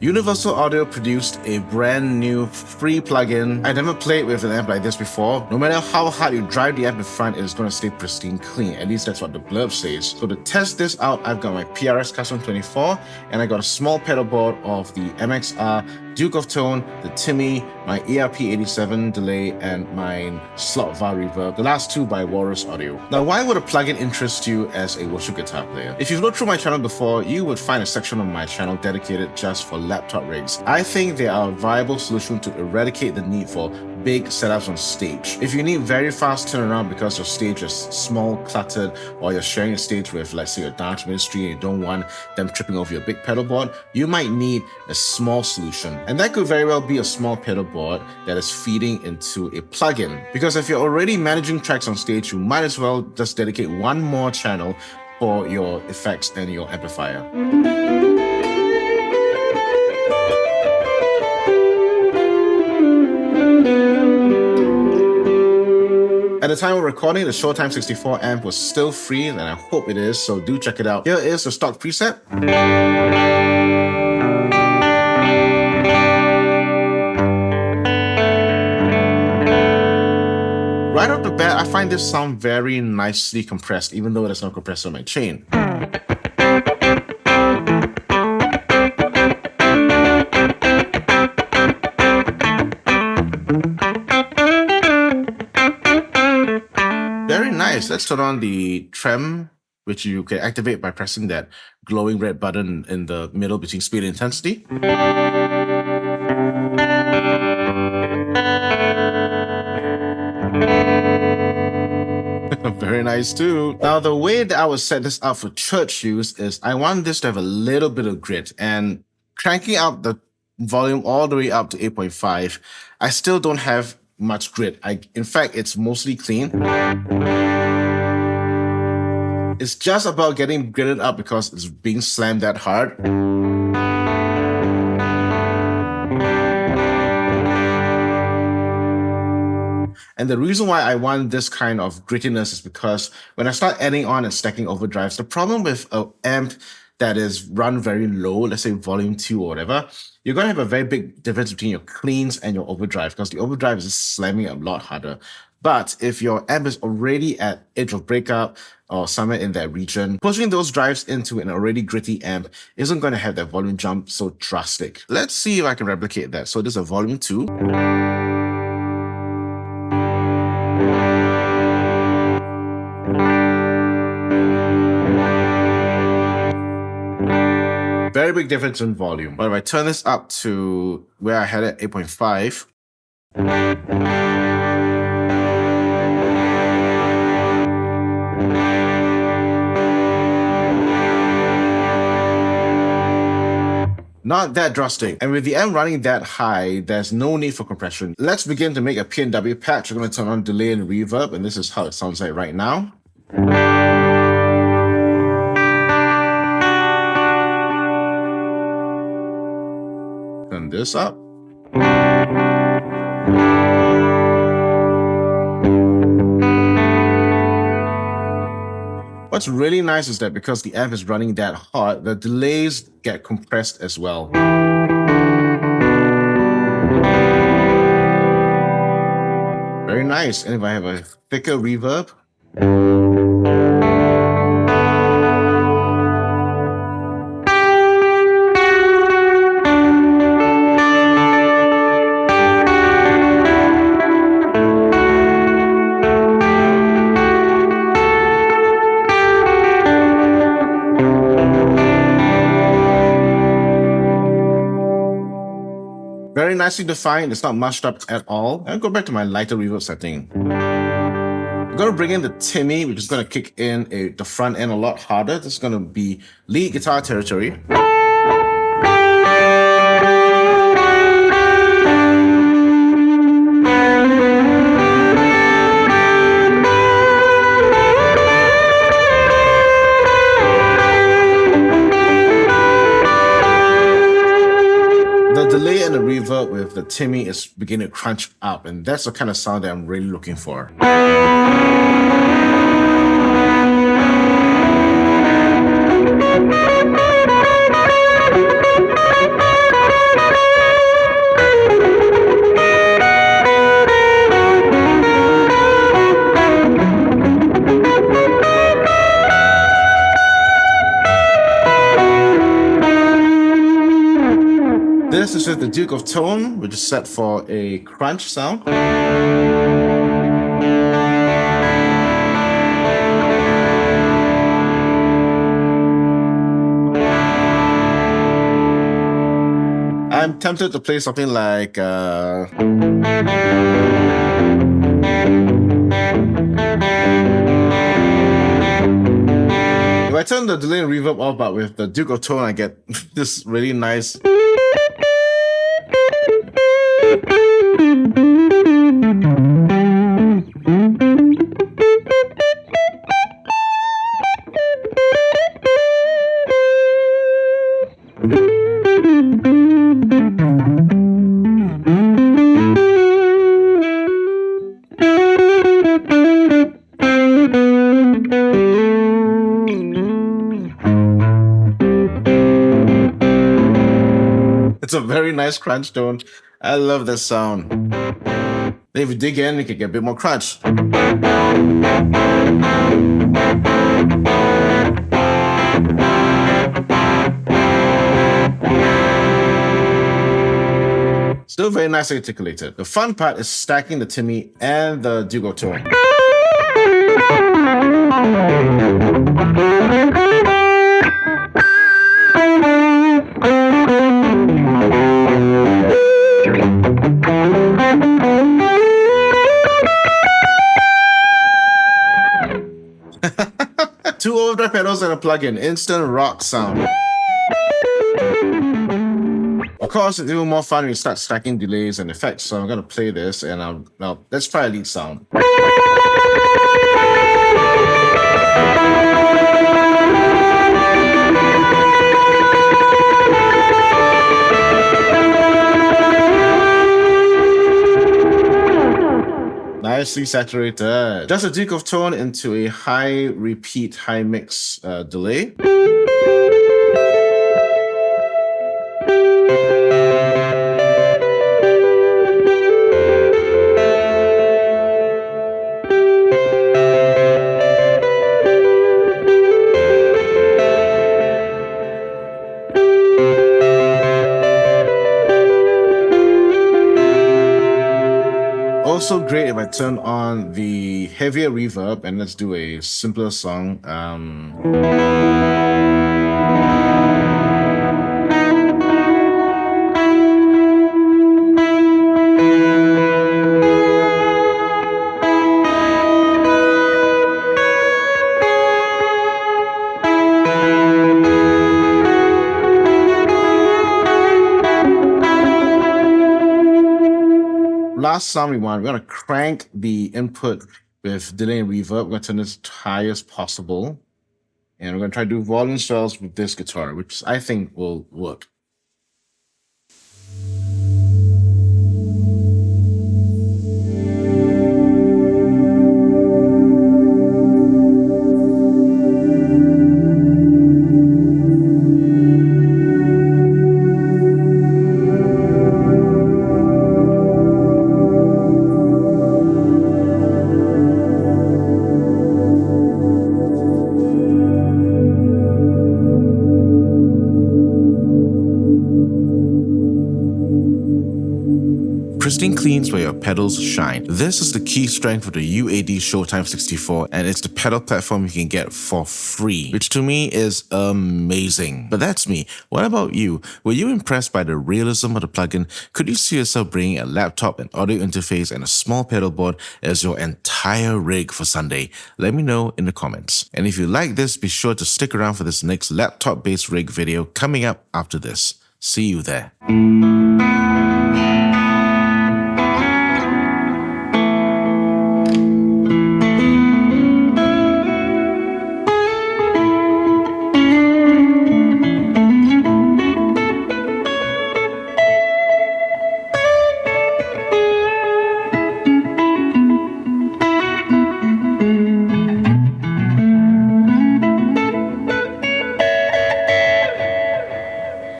Universal Audio produced a brand new free plugin. I never played with an amp like this before. No matter how hard you drive the amp in front, it is going to stay pristine clean. At least that's what the blurb says. So to test this out, I've got my PRS Custom 24 and I got a small pedal board of the MXR, Duke of Tone, the Timmy, my ERP87 delay, and my slot VAR reverb, the last two by Walrus Audio. Now, why would a plugin interest you as a worship guitar player? If you've looked through my channel before, you would find a section on my channel dedicated just for laptop rigs. I think they are a viable solution to eradicate the need for big setups on stage. If you need very fast turnaround because your stage is small, cluttered, or you're sharing a stage with, let's say, a dance ministry and you don't want them tripping over your big pedal board, you might need a small solution. And that could very well be a small pedal board that is feeding into a plugin. Because if you're already managing tracks on stage, you might as well just dedicate one more channel for your effects and your amplifier. At the time of recording, the Showtime 64 amp was still free, and I hope it is, so do check it out. Here is the stock preset. Right off the bat, I find this sound very nicely compressed, even though there's no compressor on my chain. Very nice. Let's turn on the trem, which you can activate by pressing that glowing red button in the middle between speed and intensity. Very nice too. Now, the way that I would set this up for church use is I want this to have a little bit of grit, and cranking up the volume all the way up to 8.5, I still don't have much grit. In fact, it's mostly clean. It's just about getting gritted up because it's being slammed that hard. And the reason why I want this kind of grittiness is because when I start adding on and stacking overdrives, the problem with an amp that is run very low, let's say volume 2 or whatever, you're going to have a very big difference between your cleans and your overdrive because the overdrive is just slamming a lot harder. But if your amp is already at edge of breakup or somewhere in that region, pushing those drives into an already gritty amp isn't going to have that volume jump so drastic. Let's see if I can replicate that. So this is a volume 2. Very big difference in volume. But if I turn this up to where I had it, 8.5, not that drastic. And with the amp running that high, there's no need for compression. Let's begin to make a P&W patch. We're going to turn on delay and reverb, and this is how it sounds like right now. Turn this up. What's really nice is that because the amp is running that hot, the delays get compressed as well. Very nice. And if I have a thicker reverb, very nicely defined. It's not mushed up at all. I'll go back to my lighter reverb setting. I'm going to bring in the Timmy, which is going to kick in the front end a lot harder. This is going to be lead guitar territory. The delay and the reverb with the Timmy is beginning to crunch up, and that's the kind of sound that I'm really looking for. This is just the Duke of Tone, which is set for a crunch sound. I'm tempted to play something like if I turn the delay and reverb off, but with the Duke of Tone, I get this really nice. It's a very nice crunch tone. I love this sound. Then if you dig in, you can get a bit more crunch. Still very nicely articulated. The fun part is stacking the Timmy and the Duke of Tone. Two overdrive pedals and a plugin, instant rock sound. Of course, it's even more fun when you start stacking delays and effects. So I'm gonna play this, and now let's try a lead sound. Nicely saturated. Just a Duke of Tone into a high repeat, high mix delay. Also great if I turn on the heavier reverb and let's do a simpler song. Last sound we want, we're gonna crank the input with delay and reverb. We're gonna turn this to highest possible. And we're gonna try to do volume swells with this guitar, which I think will work. Pristine cleans where your pedals shine. This is the key strength of the UAD Showtime 64, and it's the pedal platform you can get for free, which to me is amazing. But that's me. What about you? Were you impressed by the realism of the plugin? Could you see yourself bringing a laptop, an audio interface, and a small pedal board as your entire rig for Sunday? Let me know in the comments. And if you like this, be sure to stick around for this next laptop-based rig video coming up after this. See you there.